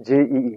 JEE।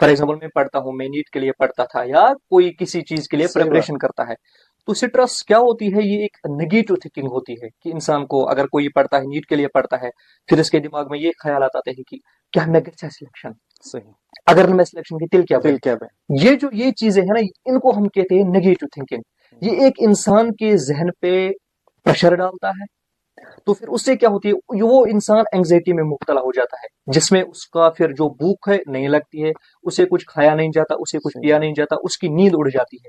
For example میں پڑھتا ہوں، میں نیٹ کے لیے پڑھتا تھا یا کوئی کسی چیز کے لیے صحیح بات. پریپریشن کرتا ہے، تو سٹرس کیا ہوتی ہے؟ یہ ایک نگیٹو تھنکنگ ہوتی ہے کہ انسان کو، اگر کوئی پڑھتا ہے نیٹ کے لیے پڑھتا ہے، پھر اس کے دماغ میں یہ خیالات آتے ہیں کہ کیا میں گھر سلیکشن، صحیح. اگر میں سلیکشن کی تل کیا دل کیا بے. یہ چیزیں ہیں نا، ان کو ہم کہتے ہیں نگیٹو تھنکنگ. یہ ایک انسان کے ذہن پہ پریشر ڈالتا ہے، تو پھر اس سے کیا ہوتی ہے؟ وہ انسان اینگزائٹی میں مبتلا ہو جاتا ہے، جس میں اس کا پھر جو بھوک ہے نہیں لگتی ہے، اسے کچھ کھایا نہیں جاتا، اسے کچھ پیا نہیں جاتا، اس کی نیند اڑ جاتی ہے.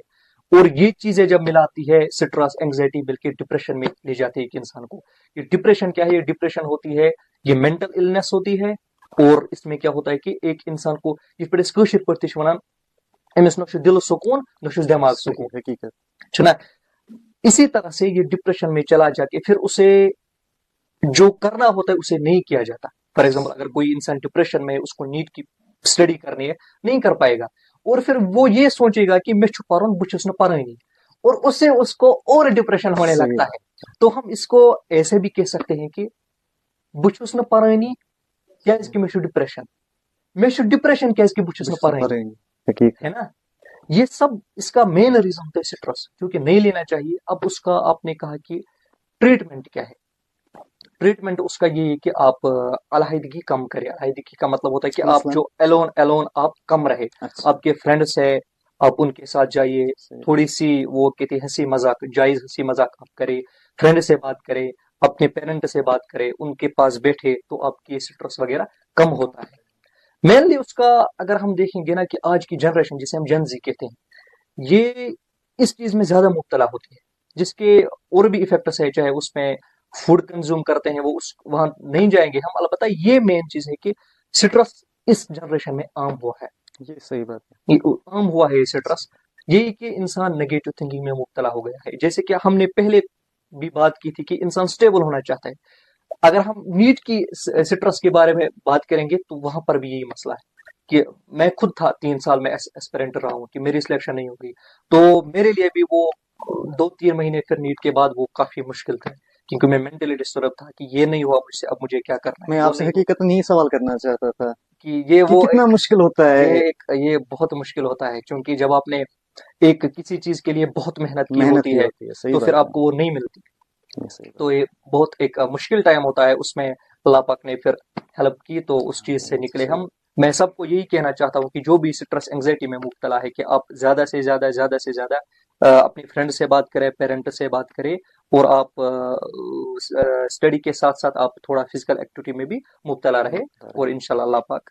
اور یہ چیزیں جب ملاتی ہے، سٹرس، اینگزائٹی، بلکہ ڈپریشن میں لے جاتی ہے ایک انسان کو. یہ ڈپریشن کیا ہے؟ یہ ڈپریشن ہوتی ہے، یہ مینٹل النس ہوتی ہے. اور اس میں کیا ہوتا ہے کہ ایک انسان کو یہ پہ کشر پہ ونان امس نہ دل سکون نہ دماغ سکون. حقیقت. چھنا اسی طرح سے یہ ڈپریشن میں چلا جا کے پھر اسے جو کرنا ہوتا ہے اسے نہیں کیا جاتا. فار ایگزامپل اگر کوئی انسان ڈپریشن میں، اس کو نیٹ کی اسٹڈی کرنی ہے، نہیں کر پائے گا، اور پھر وہ یہ سوچے گا کہ میں پرن بچس نہ پرانی، اور اس سے اس کو اور ڈپریشن ہونے لگتا ہے. تو ہم اس کو ایسے بھی کہہ سکتے ہیں کہ بچس نہ پرانی کیاز کہ میں ڈپریشن، میں ڈپریشن کیاز کہ بچس نہ پرانی، ہے نا. یہ سب اس کا مین ریزن ہوتا ہے سٹرس، کیونکہ نہیں لینا چاہیے. اب اس کا آپ نے کہا کہ ٹریٹمنٹ کیا ہے؟ ٹریٹمنٹ اس کا یہ ہے کہ آپ علیحدگی کم کریں. علیحدگی کا مطلب ہوتا ہے کہ آپ جو ایلون آپ کم رہے. آپ کے فرینڈس ہے، آپ ان کے ساتھ جائیے، تھوڑی سی وہ کہتے ہیں ہنسی مذاق، جائز ہنسی مذاق آپ کرے، فرینڈ سے بات کرے، اپنے پیرنٹ سے بات کرے، ان کے پاس بیٹھے، تو آپ کی سٹرس وغیرہ کم ہوتا ہے. مینلی اس کا اگر ہم دیکھیں گے نا کہ آج کی جنریشن جسے ہم جن زی کہتے ہیں، یہ اس چیز میں زیادہ مبتلا ہوتی ہے، جس کے اور بھی ایفیکٹس ہے. چاہے اس میں فوڈ کنزیوم کرتے ہیں، وہ وہاں نہیں جائیں گے ہم. البتہ یہ مین چیز ہے کہ سٹرس اس جنریشن میں عام ہوا ہے. یہ صحیح بات ہے. یہ عام ہوا ہے یہ سٹرس، یہی کہ انسان نگیٹو تھنکنگ میں مبتلا ہو گیا ہے. جیسے کہ ہم نے پہلے بھی بات کی تھی کہ انسان سٹیبل ہونا چاہتا ہے. اگر ہم نیٹ کی سٹرس کے بارے میں بات کریں گے تو وہاں پر بھی یہی مسئلہ ہے کہ میں خود تھا 3 سال میں ایسپیرنٹ رہا ہوں کہ میری سلیکشن نہیں ہوگی، تو میرے لیے بھی وہ 2-3 مہینے پھر نیٹ کے بعد وہ کافی مشکل تھے، کیونکہ میں مینٹلی ڈسٹرب تھا کہ یہ نہیں ہوا مجھ سے، اب مجھے کیا کرنا ہے. میں آپ سے حقیقت نہیں سوال کرنا چاہتا تھا کہ یہ وہ کتنا مشکل ہوتا ہے. یہ بہت مشکل ہوتا ہے، کیونکہ جب آپ نے ایک کسی چیز کے لیے بہت محنت کی ہوتی ہے تو پھر آپ کو وہ نہیں ملتی. تو یہ بہت ایک مشکل ٹائم ہوتا ہے. اس میں اللہ پاک نے پھر ہیلپ کی تو اس چیز سے نکلے ہم. میں سب کو یہی کہنا چاہتا ہوں کہ جو بھی سٹرس اینگزائٹی میں مبتلا ہے کہ آپ زیادہ سے زیادہ اپنی فرینڈ سے بات کریں، پیرنٹ سے بات کریں، اور آپ اسٹڈی کے ساتھ ساتھ آپ تھوڑا فزیکل ایکٹیویٹی میں بھی مبتلا رہے، اور انشاءاللہ اللہ پاک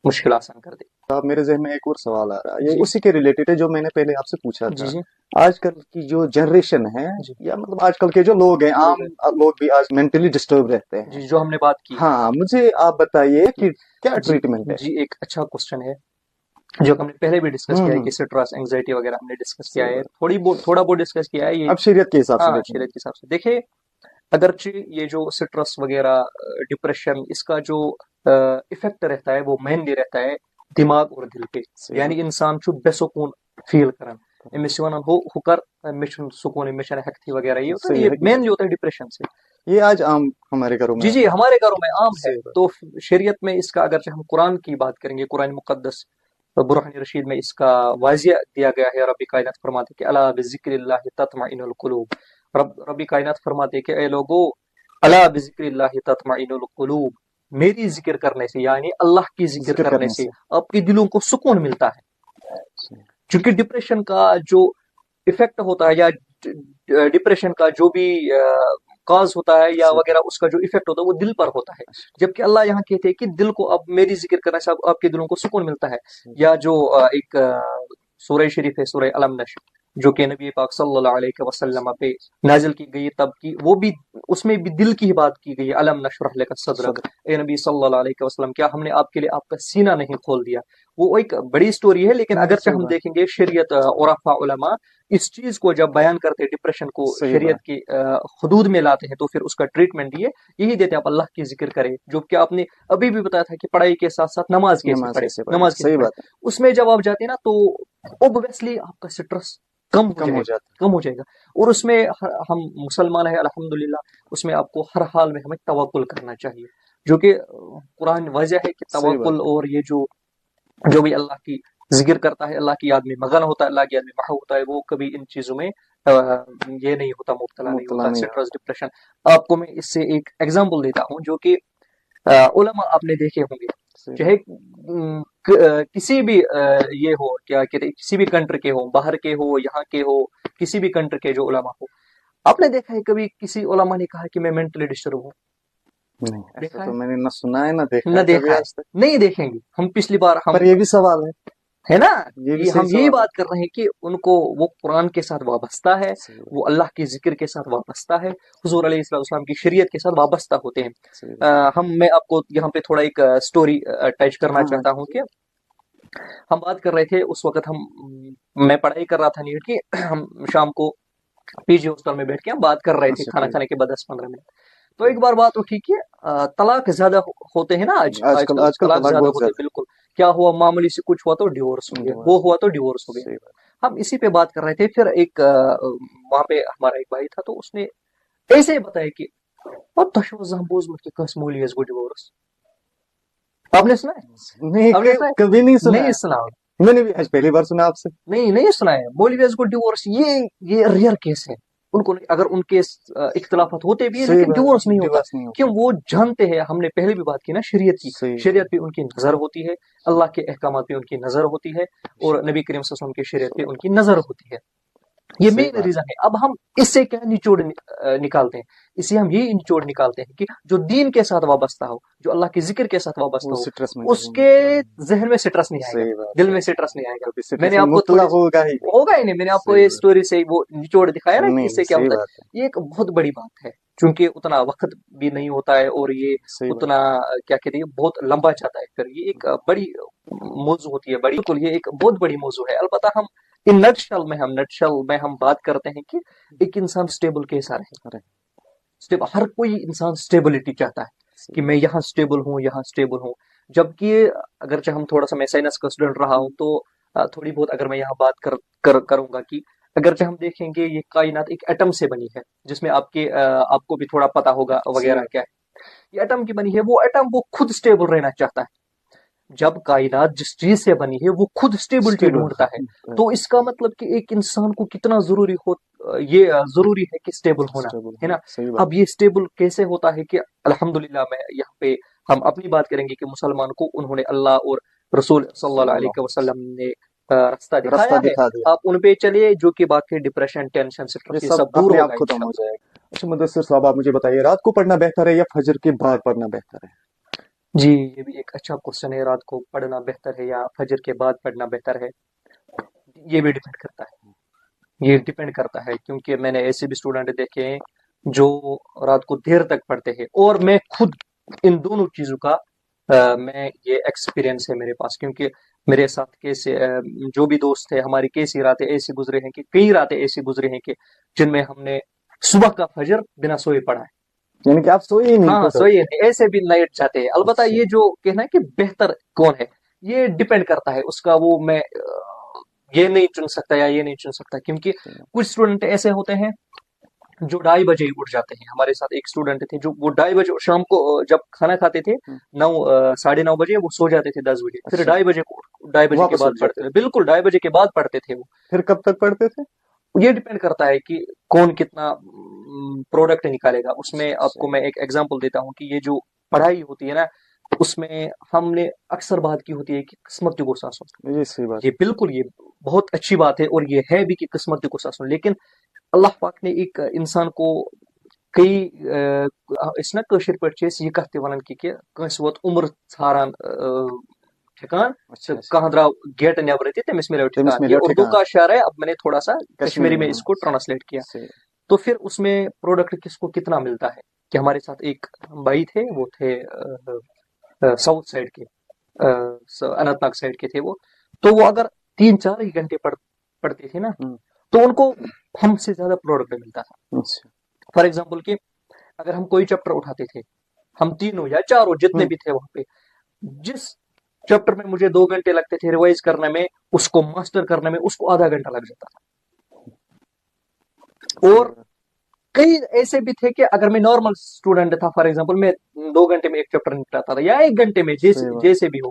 مشکل آسان کر دے. اب میرے ذہن میں ایک اور سوال آ رہا ہے، یہ اسی کے ریلیٹڈ ہے جو میں نے پہلے آپ سے پوچھا تھا. آج کل کی جو جنریشن ہے، یا مطلب آج کل کے جو لوگ ہیں، عام لوگ بھی آج مینٹلی ڈسٹرب رہتے ہیں، جو ہم نے بات کی. ہاں، مجھے آپ بتائیے کہ کیا ٹریٹمنٹ ہے؟ جی ایک اچھا کوشچن ہے جو ہم نے پہلے بھی ڈسکس کیا ہے کہ سٹرس، اینگزائٹی وغیرہ ہم نے ڈسکس کیا ہے، تھوڑا بہت ڈسکس کیا ہے. یہ اب شریعت کے حساب سے، شریعت کے حساب سے دیکھیں، اگرچہ یہ جو سٹرس وغیرہ، ڈپریشن، اس کا جو افیکٹ رہتا ہے وہ مینلی رہتا ہے دماغ اور دل پہ. یعنی انسان چھو بے سکون فیل کرن، امس ونان ہو کر مجھ سکون، مجھ ہیکتھی وغیرہ. یہ مینلی ہوتا ہے ڈپریشن سے. یہ آج عام ہمارے گھروں میں، جی ہمارے گھروں میں عام ہے. تو شریعت میں اس کا اگرچہ ہم قرآن کی بات کریں گے، قرآن مقدس برہان رشید میں اس کا واضح دیا گیا ہے. رب کائنات فرماتے کہ الا بذکر اللہ تطمئن القلوب. رب کائنات فرماتے کہ اے لوگو، الا بذکر اللہ تطمئن القلوب، میری ذکر کرنے سے، یعنی اللہ کی ذکر کرنے سے آپ کے دلوں کو سکون ملتا ہے. چونکہ ڈپریشن کا جو ایفیکٹ ہوتا ہے، یا ڈپریشن کا جو بھی کاز ہوتا ہے یا وغیرہ، اس کا جو ایفیکٹ ہوتا ہے وہ دل پر ہوتا ہے. جبکہ اللہ یہاں کہتے ہیں کہ دل کو اب میری ذکر کرنے سے آپ کے دلوں کو سکون ملتا ہے. یا جو ایک سورہ شریف ہے، سورہ علم نشر، جو کہ نبی پاک صلی اللہ علیہ وسلم پہ نازل کی گئی، تب کی وہ بھی، اس میں بھی دل کی ہی بات کی گئی ہے. علم نشرح لک صدرک، اے نبی صلی اللہ علیہ وسلم، کیا ہم نے آپ کے لیے آپ کا سینہ نہیں کھول دیا؟ وہ ایک بڑی سٹوری ہے، لیکن اگرچہ ہم دیکھیں گے شریعت، عرفاء علماء اس چیز کو جب بیان کرتے، ڈپریشن کو شریعت کی حدود میں لاتے ہیں، تو پھر اس کا ٹریٹمنٹ یہی دیتے ہیں، آپ اللہ کی ذکر کریں. جو کہ آپ نے ابھی بھی بتایا تھا کہ پڑھائی کے ساتھ ساتھ نماز کیسے پڑھیں، نماز کیسے پڑھیں. اس میں جب آپ جاتے ہیں نا تو اوبویسلی آپ کا سٹرس کم ہو جائے گا. اور اس میں ہم مسلمان ہیں الحمدللہ، اس میں آپ کو ہر حال میں ہمیں توکل کرنا چاہیے، جو کہ قرآن واضح ہے کہ توکل اور یہ جو جو بھی اللہ کی ذکر کرتا ہے, اللہ کی یاد میں مگن ہوتا ہے, اللہ کی یاد میں محو ہوتا ہے, وہ کبھی ان چیزوں میں یہ نہیں ہوتا, مبتلا نہیں ہوتا, سٹرس, ڈپریشن. آپ کو میں اس سے ایک ایگزامپل دیتا ہوں جو کہ علماء آپ نے دیکھے ہوں گے, چاہے کسی بھی یہ ہو, کیا کہتے ہیں, کسی بھی کنٹری کے ہو, باہر کے ہو, یہاں کے ہو, کسی بھی کنٹری کے جو علماء ہو, آپ نے دیکھا ہے کبھی کسی علماء نے کہا کہ میں مینٹلی ڈسٹرب ہوں؟ دیکھا تو میں نے نہ سنا ہے نہ دیکھا ہے, نہیں دیکھیں گے ہم. پچھلی بار ہم, پر یہ بھی سوال ہے نا, ہم یہی بات کر رہے ہیں کہ ان کو وہ قرآن کے ساتھ وابستہ ہے, وہ اللہ کے ذکر کے ساتھ وابستہ ہے, حضور علیہ السلام کی شریعت کے ساتھ وابستہ ہوتے ہیں. میں آپ کو یہاں پہ تھوڑا ایک سٹوری ٹچ کرنا چاہتا ہوں کہ ہم بات کر رہے تھے اس وقت, میں پڑھائی کر رہا تھا نیٹ کی, ہم شام کو پی جی ہاسٹل میں بیٹھ کے ہم بات کر رہے تھے کھانا کھانے کے بعد 10-15 منٹ. تو ایک بار بات اٹھی کہ طلاق زیادہ ہوتے ہیں نا آج کل طلاق زیادہ ہوتے ہیں. بالکل, کیا ہوا, معمولی سے کچھ ہوا تو ڈیورس ہو گیا, وہ ہوا تو ڈیورس ہو گیا. ہم اسی پہ بات کر رہے تھے. پھر ایک وہاں پہ ہمارا ایک بھائی تھا, تو اس نے ایسے ہی بتایا کہ مولیز کو ڈیورس. آپ نے سنا ہے؟ کبھی نہیں سنا. میں نے بھی آج پہلی بار سنا آپ سے. نہیں سنا ہے. مولیز کو ڈیورس یہ ریئر کیس ہے. ان کو اگر ان کے اختلافات ہوتے بھی ہیں لیکن ڈیورس نہیں ہوتا, کیوں وہ جانتے ہیں. ہم نے پہلے بھی بات کی نا شریعت کی, شریعت پہ ان کی نظر ہوتی ہے, اللہ کے احکامات پہ ان کی نظر ہوتی ہے, اور نبی کریم صلی اللہ علیہ وسلم کی شریعت پہ ان کی نظر ہوتی ہے. یہ مین ریزن ہے. اب ہم اس سے کیا نچوڑ نکالتے ہیں, اس سے ہم یہی نچوڑ نکالتے ہیں کہ جو دین کے ساتھ وابستہ ہو, جو اللہ کے ذکر کے ساتھ وابستہ ہو, اس کے ذہن میں سٹرس نہیں آئے گا, دل میں سٹرس نہیں آئے گا. میں نے آپ کو ہوگا ہی نہیں, میں نے آپ کو یہ اسٹوری سے وہ نچوڑ دکھایا نا کہ اس سے کیا ہوتا ہے. یہ ایک بہت بڑی بات ہے, چونکہ اتنا وقت بھی نہیں ہوتا ہے, اور یہ اتنا کیا کہتے ہیں بہت لمبا جاتا ہے. پھر یہ ایک بڑی موضوع ہوتی ہے, بڑی, بالکل یہ ایک بہت بڑی موضوع ہے. البتہ ہم ان نٹشل میں ہم بات کرتے ہیں کہ ایک انسان سٹیبل کیسا رہے. ہر کوئی انسان سٹیبلٹی چاہتا ہے کہ میں یہاں سٹیبل ہوں, یہاں سٹیبل ہوں. جبکہ اگرچہ ہم تھوڑا سا, میں سائنس کا اسٹوڈنٹ رہا ہوں, تو تھوڑی بہت اگر میں یہاں بات کروں گا کہ اگرچہ ہم دیکھیں گے یہ کائنات ایک ایٹم سے بنی ہے, جس میں آپ کو بھی تھوڑا پتا ہوگا وغیرہ کیا ہے. یہ ایٹم کی بنی ہے, وہ ایٹم وہ خود سٹیبل رہنا چاہتا ہے. جب کائنات جس چیز سے بنی ہے وہ خود سٹیبلٹی ڈھونڈتا ہے, تو اس کا مطلب کہ ایک انسان کو کتنا ضروری ہے کہ سٹیبل ہونا ہے نا. اب یہ سٹیبل کیسے ہوتا ہے کہ الحمدللہ میں یہاں پہ ہم اپنی بات کریں گے کہ مسلمان کو انہوں نے اللہ اور رسول صلی اللہ علیہ وسلم نے راستہ دکھایا ہے. آپ ان پہ چلیے, جو کہ باقی ڈپریشن, ٹینشن, سٹریس یہ سب دور ختم ہو جائے گا. اچھا مدثر صاحب, آپ مجھے بتائیے, رات کو پڑھنا بہتر ہے یا فجر کے بعد پڑھنا بہتر ہے؟ جی, یہ بھی ایک اچھا کوشچن ہے. رات کو پڑھنا بہتر ہے یا فجر کے بعد پڑھنا بہتر ہے؟ یہ بھی ڈیپینڈ کرتا ہے, کیونکہ میں نے ایسے بھی اسٹوڈنٹ دیکھے ہیں جو رات کو دیر تک پڑھتے ہیں, اور میں خود ان دونوں چیزوں کا میں یہ ایکسپیرینس ہے میرے پاس, کیونکہ میرے ساتھ کیسے جو بھی دوست ہیں ہماری کیسی راتیں ایسی گزرے ہیں کہ کئی راتیں ایسی گزرے ہیں کہ جن میں ہم نے صبح کا فجر بنا سوئے پڑھا ہے. یعنی کہ آپ سوئے نہیں؟ ہاں, سوئے نہیں, ایسے بھی نائٹ جاتے ہیں. البتہ یہ جو کہنا ہے کہ بہتر کون ہے, یہ ڈیپینڈ کرتا ہے اس کا, وہ میں یہ نہیں چن سکتا یا یہ نہیں چن سکتا, کیونکہ کچھ اسٹوڈنٹ ایسے ہوتے ہیں جو 2:30 بجے اٹھ جاتے ہیں. ہمارے ساتھ ایک اسٹوڈنٹ تھے جو وہ 2:30 بجے شام کو جب کھانا کھاتے تھے 9-9:30 بجے وہ سو جاتے تھے 10 بجے, پھر 2:30 بجے کے بعد پڑھتے تھے. بالکل 2:30 بجے کے بعد پڑھتے تھے وہ. پھر کب تک پڑھتے تھے؟ یہ ڈیپینڈ کرتا ہے کہ کون کتنا پروڈکٹ نکالے گا. اس میں آپ کو میں ایک ایگزامپل دیتا ہوں کہ یہ جو پڑھائی ہوتی ہے نا, اس میں ہم نے اکثر بات کی ہوتی ہے کہ قسمت کو ساسو. یہ بالکل یہ بہت اچھی بات ہے, اور یہ ہے بھی کہ قسمت کو ساسو, لیکن اللہ پاک نے ایک انسان کو کئی اس نا کشر پہ یہ کت ونان کہ کنس ووت عمر ژھاران ٹھکان, کہاں درو گیٹ نیبر تمس ملو ٹھکان. یہ اردو کا شعر ہے, اب میں نے تھوڑا سا کشمیری میں اس کو ٹرانسلیٹ کیا. تو پھر اس میں پروڈکٹ کس کو کتنا ملتا ہے, کہ ہمارے ساتھ ایک بھائی تھے, وہ تھے ساؤتھ سائڈ کے, اننت ناگ سائڈ کے تھے وہ. تو وہ اگر 3-4 ہی گھنٹے پڑھتے تھے نا, تو ان کو ہم سے زیادہ پروڈکٹ ملتا تھا. فار ایگزامپل کہ اگر ہم کوئی چیپٹر اٹھاتے تھے, ہم 3 یا 4 جتنے بھی تھے وہاں پہ, جس چیپٹر میں مجھے 2 گھنٹے لگتے تھے ریوائز کرنے میں, اس کو ماسٹر کرنے میں اس کو آدھا گھنٹہ لگ جاتا تھا. اور کئی ایسے بھی تھے کہ اگر میں نارمل اسٹوڈنٹ تھا, فار ایگزامپل میں 2 گھنٹے میں ایک چیپٹر نپٹاتا تھا, یا 1 گھنٹے میں, جیسے بھی ہو,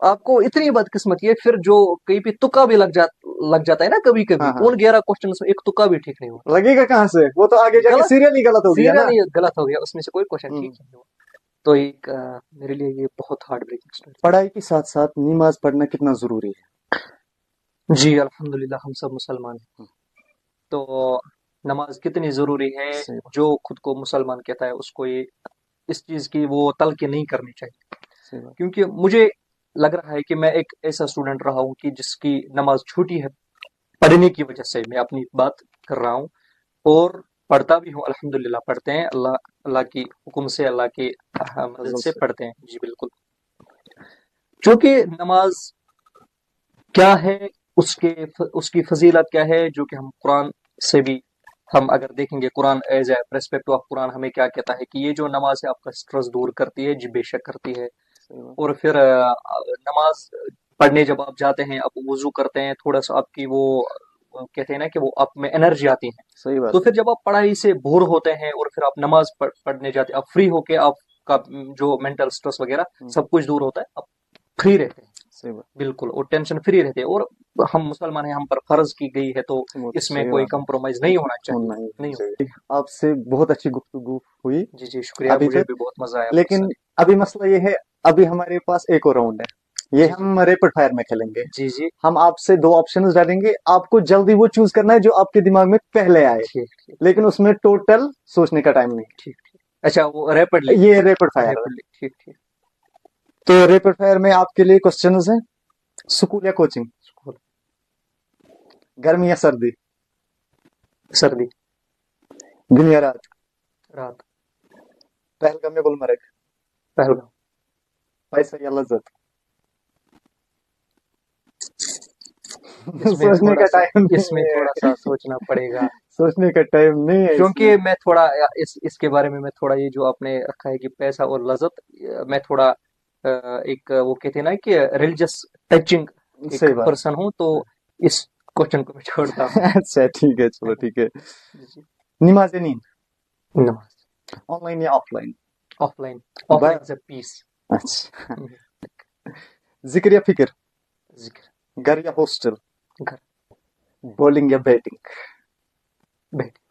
آپ کو اتنی بدقسمتی ہے پھر جو کہیں پہ تکا بھی لگ جاتا ہے نا کبھی کبھی ہاں ہاں ان 11 کوشچنس میں ایک تکا بھی ٹھیک نہیں ہوا لگے گا کہاں سے, وہ تو آگے جا کے غلط سیریل ہی غلط ہو گیا نا. سیریل یہ غلط ہو گیا اس میں سے کوئی کوشچن ہوں. ٹھیک نہیں ہوا. تو ایک میرے لیے یہ بہت ہارڈ بریکنگ اسٹوری. پڑھائی کے ساتھ ساتھ نماز پڑھنا کتنا ضروری ہے؟ جی الحمدللہ ہم سب مسلمان ہیں تو نماز کتنی ضروری ہے صحیح بات, جو خود کو مسلمان کہتا ہے اس کو یہ اس چیز کی وہ تلقین نہیں کرنی چاہیے. صحیح بات. کیونکہ مجھے لگ رہا ہے کہ میں ایک ایسا اسٹوڈنٹ رہا ہوں کہ جس کی نماز چھوٹی ہے پڑھنے کی وجہ سے. میں اپنی بات کر رہا ہوں اور پڑھتا بھی ہوں الحمدللہ. پڑھتے ہیں اللہ کی حکم سے اللہ کی مدد سے پڑھتے ہیں. جی بالکل. چونکہ نماز کیا ہے اس کی فضیلت کیا ہے جو کہ ہم قرآن سے بھی ہم اگر دیکھیں گے. قرآن ایز اے پرسپیکٹو آف قرآن ہمیں کیا کہتا ہے کہ یہ جو نماز ہے آپ کا اسٹریس دور کرتی ہے. جی بے شک کرتی ہے. اور پھر نماز پڑھنے جب آپ جاتے ہیں آپ وضو کرتے ہیں تھوڑا سا آپ کی وہ کہتے ہیں نا کہ وہ آپ میں انرجی آتی ہے. صحیح بات تو ہے. پھر جب آپ پڑھائی سے بور ہوتے ہیں اور پھر آپ نماز پڑھنے جاتے ہیں آپ فری ہو کے آپ کا جو مینٹل سٹریس وغیرہ سب کچھ دور ہوتا ہے. آپ فری رہتے ہیں. صحیح بات. بالکل. اور ٹینشن فری رہتے ہیں. اور ہم مسلمان ہیں ہم پر فرض کی گئی ہے تو اس میں کوئی کمپرومائز نہیں ہونا چاہیے. نہیں ہونا. آپ سے بہت اچھی گفتگو ہوئی جی جی شکریہ. ابھی مجھے تک, بھی بہت مزہ آیا. لیکن ابھی مسئلہ یہ ہے ابھی ہمارے پاس ایک اور راؤنڈ ہے. یہ جی ہم ریپڈ فائر میں کھیلیں گے. جی جی ہم آپ سے 2 آپشنز ڈالیں گے, آپ کو جلدی وہ چوز کرنا ہے جو آپ کے دماغ میں پہلے آئے, ٹھیک ٹھیک لیکن اس میں ٹوٹل سوچنے کا ٹائم نہیں. ٹھیک ٹھیک. اچھا وہ ریپڈلی. یہ ریپڈ فائر ہے. ریپڈلی. ٹھیک ٹھیک. تو ریپڈ فائر میں آپ کے لیے کوسچنز ہیں. سکول یا کوچنگ؟ اسکول. گرمی یا سردی؟ سردی. دن یا رات؟ رات. پہلگام یا گلمرگ؟ پہلگام. پیسہ یا لذت؟ اس میں سوچنے کا ٹائم اس میں تھوڑا سا سوچنا پڑے گا سوچنے کا ٹائم نہیں ہے. کیونکہ میں تھوڑا اس کے بارے میں تھوڑا یہ جو آپ نے رکھا ہے کہ پیسہ اور لذت میں تھوڑا ایک وہ کہتے ہیں نا کہ ریلیجس ٹچنگ ایک صحیح بات. پرسن ہوں تو اس کوشچن کو میں چھوڑتا ہوں. اچھا ٹھیک ہے, چلو ٹھیک ہے. نماز یا نیند؟ نماز. آن لائن یا offline? Offline. Offline is a peace. اچھا. ذکر یا فکر؟ ذکر. گھر یا ہاسٹل؟ گھر. بولنگ یا بیٹنگ؟ بیٹنگ.